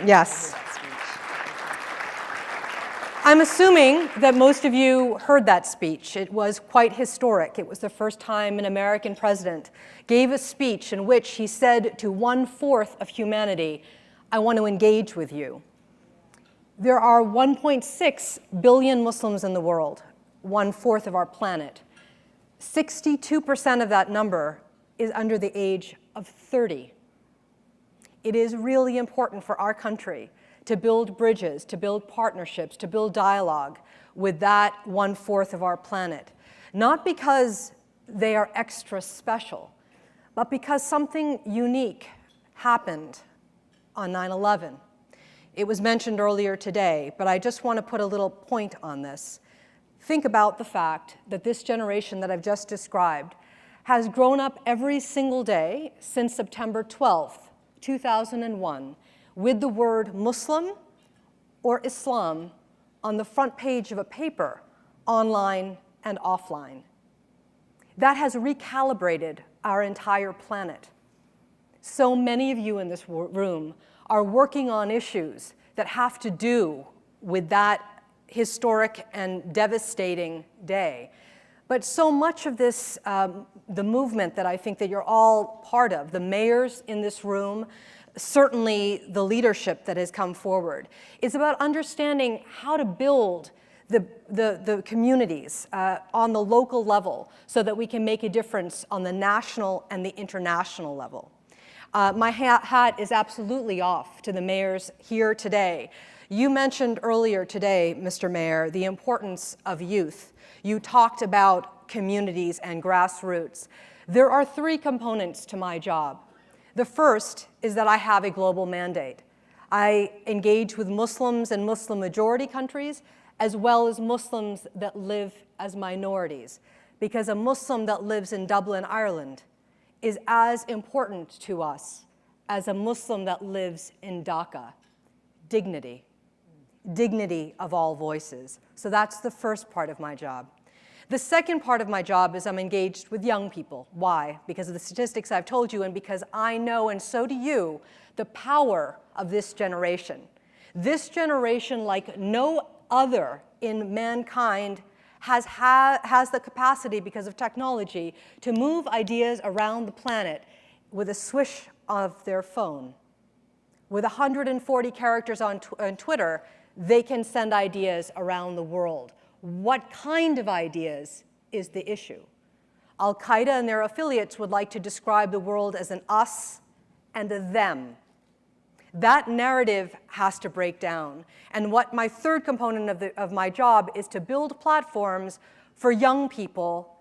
Yes. I'm assuming that most of you heard that speech. It was quite historic. It was the first time an American president gave a speech in which he said to 1/4 of humanity, "I want to engage with you." There are 1.6 billion Muslims in the world, 1/4 of our planet. 62% of that number is under the age of 30. It is really important for our country to build bridges, to build partnerships, to build dialogue with that 1/4 of our planet. Not because they are extra special, but because something unique happened on 9/11. It was mentioned earlier today, but I just want to put a little point on this. Think about the fact that this generation that I've just described has grown up every single day since September 12th, 2001, with the word Muslim or Islam on the front page of a paper, online and offline. That has recalibrated our entire planet. So many of you in this room are working on issues that have to do with that historic and devastating day. But so much of this, the movement that I think that you're all part of, the mayors in this room, certainly the leadership that has come forward, is about understanding how to build the communities on the local level so that we can make a difference on the national and the international level. My hat is absolutely off to the mayors here today. You mentioned earlier today, Mr. Mayor, the importance of youth. You talked about communities and grassroots. There are 3 components to my job. The first is that I have a global mandate. I engage with Muslims and Muslim majority countries, as well as Muslims that live as minorities, because a Muslim that lives in Dublin, Ireland, is as important to us as a Muslim that lives in Dhaka. Dignity. Dignity of all voices. So that's the first part of my job. The second part of my job is I'm engaged with young people. Why? Because of the statistics I've told you, and because I know, and so do you, the power of this generation. This generation, like no other in mankind, has the capacity, because of technology, to move ideas around the planet with a swish of their phone. With 140 characters on Twitter, they can send ideas around the world. What kind of ideas is the issue? Al-Qaeda and their affiliates would like to describe the world as an us and a them. That narrative has to break down. And what my third component of my job is to build platforms for young people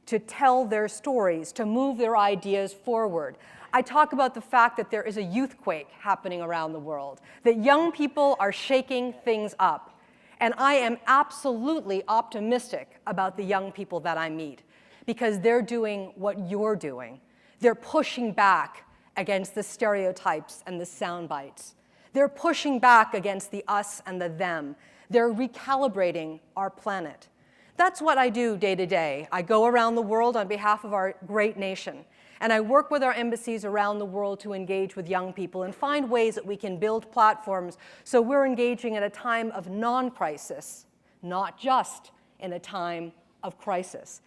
to tell their stories, to move their ideas forward. I talk about the fact that there is a youthquake happening around the world, that young people are shaking things up. And I am absolutely optimistic about the young people that I meet, because they're doing what you're doing. They're pushing back against the stereotypes and the sound bites. They're pushing back against the us and the them. They're recalibrating our planet. That's what I do day to day. I go around the world on behalf of our great nation, and I work with our embassies around the world to engage with young people and find ways that we can build platforms so we're engaging at a time of non-crisis, not just in a time of crisis.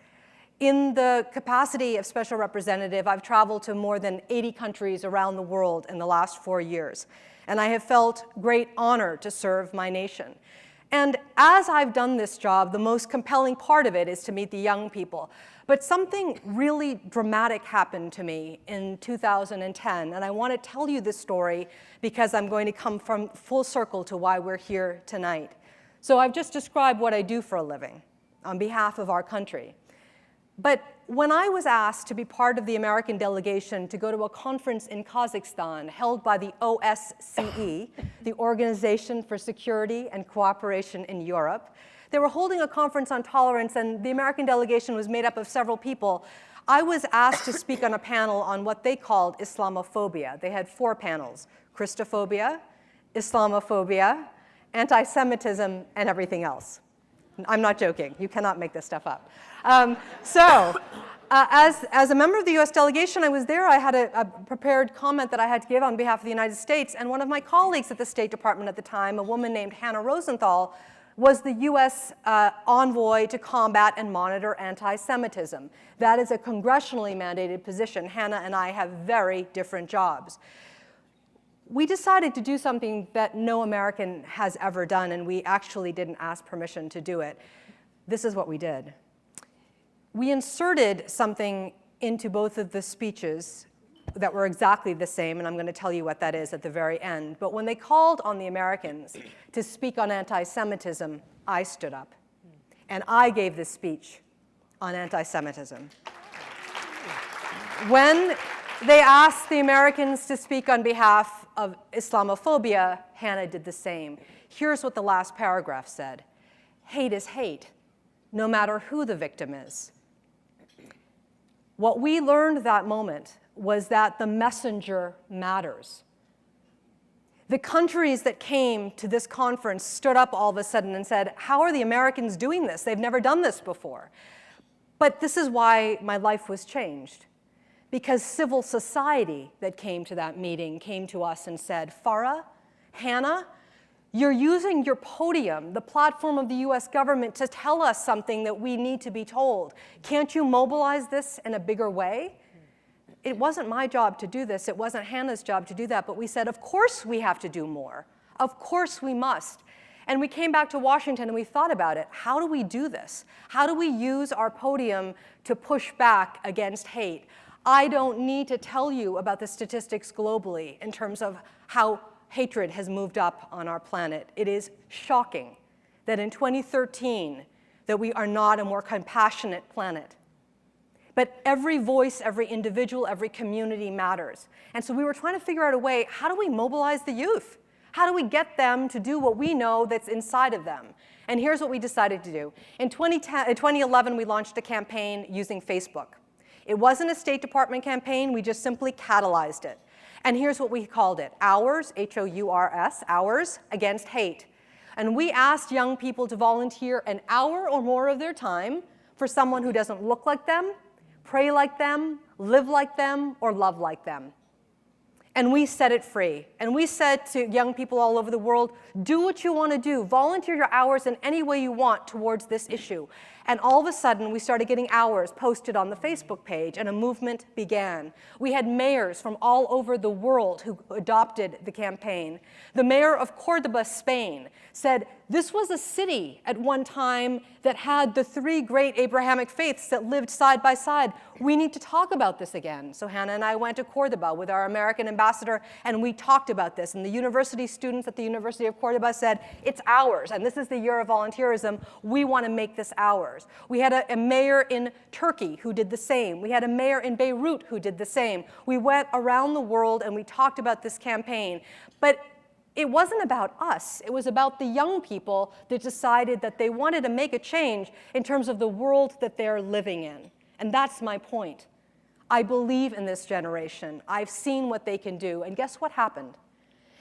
In the capacity of special representative, I've traveled to more than 80 countries around the world in the last 4 years, and I have felt great honor to serve my nation. And as I've done this job, the most compelling part of it is to meet the young people. But something really dramatic happened to me in 2010, and I want to tell you this story because I'm going to come from full circle to why we're here tonight. So I've just described what I do for a living on behalf of our country. But when I was asked to be part of the American delegation to go to a conference in Kazakhstan held by the OSCE, the Organization for Security and Cooperation in Europe, they were holding a conference on tolerance, and the American delegation was made up of several people. I was asked to speak on a panel on what they called Islamophobia. They had 4 panels: Christophobia, Islamophobia, anti-Semitism, and everything else. I'm not joking. You cannot make this stuff up. As a member of the US delegation, I was there. I had a prepared comment that I had to give on behalf of the United States, and one of my colleagues at the State Department at the time, a woman named Hannah Rosenthal, was the US envoy to combat and monitor anti-Semitism. That is a congressionally mandated position. Hannah and I have very different jobs. We decided to do something that no American has ever done, and we actually didn't ask permission to do it. This is what we did. We inserted something into both of the speeches that were exactly the same, and I'm going to tell you what that is at the very end. But when they called on the Americans to speak on anti-Semitism, I stood up, and I gave this speech on anti-Semitism. When they asked the Americans to speak on behalf of Islamophobia, Hannah did the same. Here's what the last paragraph said: hate is hate, no matter who the victim is. What we learned that moment was that the messenger matters. The countries that came to this conference stood up all of a sudden and said, how are the Americans doing this? They've never done this before. But this is why my life was changed. Because civil society that came to that meeting came to us and said, Farah, Hannah, you're using your podium, the platform of the US government, to tell us something that we need to be told. Can't you mobilize this in a bigger way? It wasn't my job to do this. It wasn't Hannah's job to do that. But we said, of course we have to do more. Of course we must. And we came back to Washington and we thought about it. How do we do this? How do we use our podium to push back against hate? I don't need to tell you about the statistics globally in terms of how hatred has moved up on our planet. It is shocking that in 2013 that we are not a more compassionate planet. But every voice, every individual, every community matters. And so we were trying to figure out a way, how do we mobilize the youth? How do we get them to do what we know that's inside of them? And here's what we decided to do. In 2011, we launched a campaign using Facebook. It wasn't a State Department campaign, we just simply catalyzed it. And here's what we called it, Hours, H-O-U-R-S, Hours Against Hate. And we asked young people to volunteer an hour or more of their time for someone who doesn't look like them, pray like them, live like them, or love like them. And we set it free. And we said to young people all over the world, do what you want to do. Volunteer your hours in any way you want towards this issue. And all of a sudden, we started getting hours posted on the Facebook page, and a movement began. We had mayors from all over the world who adopted the campaign. The mayor of Cordoba, Spain, said this was a city at one time that had the three great Abrahamic faiths that lived side by side. We need to talk about this again. So Hannah and I went to Cordoba with our American ambassador, and we talked about this. And the university students at the University of Cordoba said, it's ours, and this is the year of volunteerism. We want to make this ours. We had a mayor in Turkey who did the same. We had a mayor in Beirut who did the same. We went around the world and we talked about this campaign. But it wasn't about us. It was about the young people that decided that they wanted to make a change in terms of the world that they're living in. And that's my point. I believe in this generation. I've seen what they can do. And guess what happened?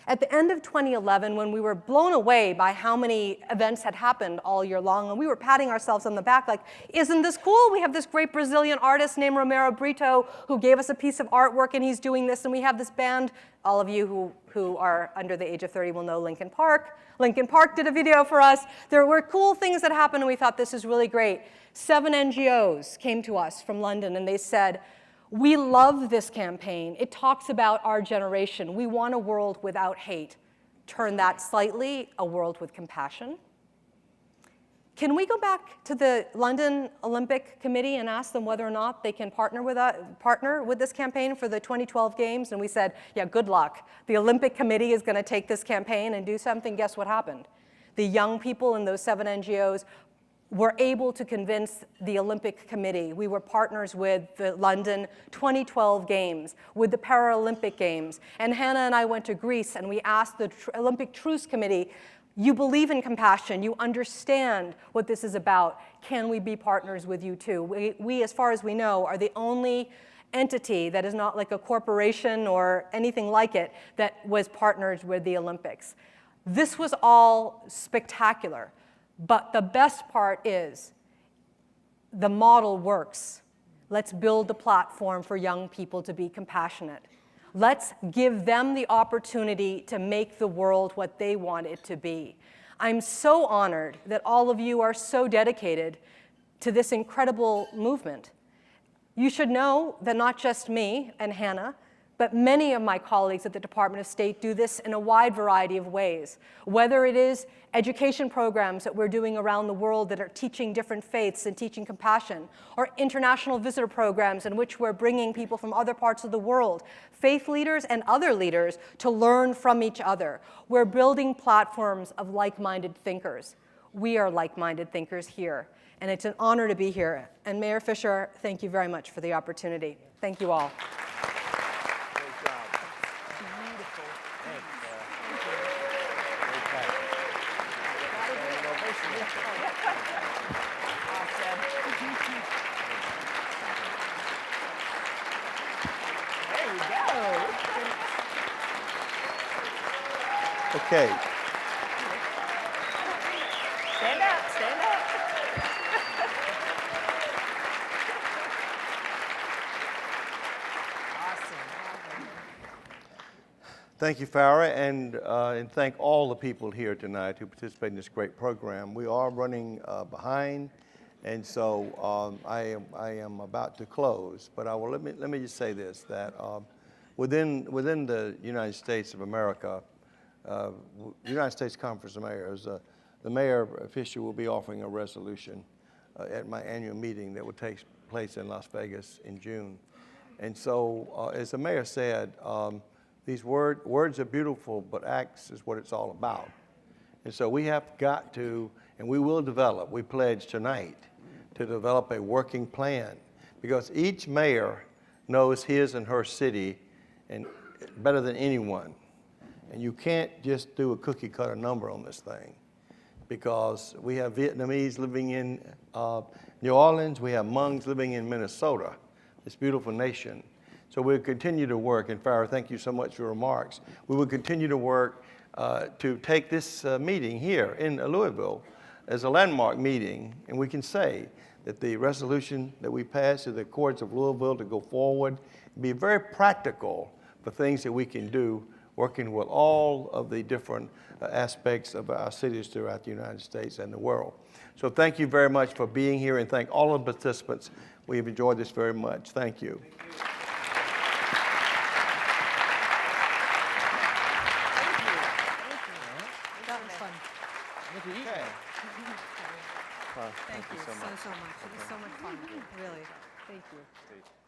At the end of 2011, when we were blown away by how many events had happened all year long, and we were patting ourselves on the back like, isn't this cool? We have this great Brazilian artist named Romero Brito who gave us a piece of artwork, and he's doing this, and we have this band. All of you who are under the age of 30 will know Linkin Park. Linkin Park did a video for us. There were cool things that happened, and we thought this is really great. 7 NGOs came to us from London, and they said, we love this campaign. It talks about our generation. We want a world without hate. Turn that slightly, a world with compassion. Can we go back to the London Olympic Committee and ask them whether or not they can partner with this campaign for the 2012 Games? And we said, yeah, good luck. The Olympic Committee is going to take this campaign and do something. Guess what happened? The young people in those 7 NGOs were able to convince the Olympic Committee. We were partners with the London 2012 Games, with the Paralympic Games. And Hannah and I went to Greece and we asked the Olympic Truce Committee, you believe in compassion, you understand what this is about. Can we be partners with you too? We, as far as we know, are the only entity that is not like a corporation or anything like it that was partnered with the Olympics. This was all spectacular. But the best part is the model works. Let's build a platform for young people to be compassionate. Let's give them the opportunity to make the world what they want it to be. I'm so honored that all of you are so dedicated to this incredible movement. You should know that not just me and Hannah, but many of my colleagues at the Department of State do this in a wide variety of ways, whether it is education programs that we're doing around the world that are teaching different faiths and teaching compassion, or international visitor programs in which we're bringing people from other parts of the world, faith leaders and other leaders, to learn from each other. We're building platforms of like-minded thinkers. We are like-minded thinkers here, and it's an honor to be here. And Mayor Fischer, thank you very much for the opportunity. Thank you all. Okay. Stand up, stand up. Thank you, Farrah, and thank all the people here tonight who participate in this great program. We are running behind, and so I am about to close. But I will let me just say this: that within the United States of America, the United States Conference of Mayors, the Mayor Fischer will be offering a resolution at my annual meeting that will take place in Las Vegas in June. And so, as the mayor said, these words are beautiful, but acts is what it's all about. And so we have got to, and we will develop, we pledge tonight to develop a working plan, because each mayor knows his and her city and better than anyone. And you can't just do a cookie cutter number on this thing, because we have Vietnamese living in New Orleans, we have Hmongs living in Minnesota, this beautiful nation. So we'll continue to work, and Farrah, thank you so much for your remarks. We will continue to work to take this meeting here in Louisville as a landmark meeting, and we can say that the resolution that we passed to the courts of Louisville to go forward be very practical for things that we can do working with all of the different aspects of our cities throughout the United States and the world. So thank you very much for being here, and thank all of the participants. We have enjoyed this very much. Thank you. Thank you so much. It was so much fun, really. Thank you.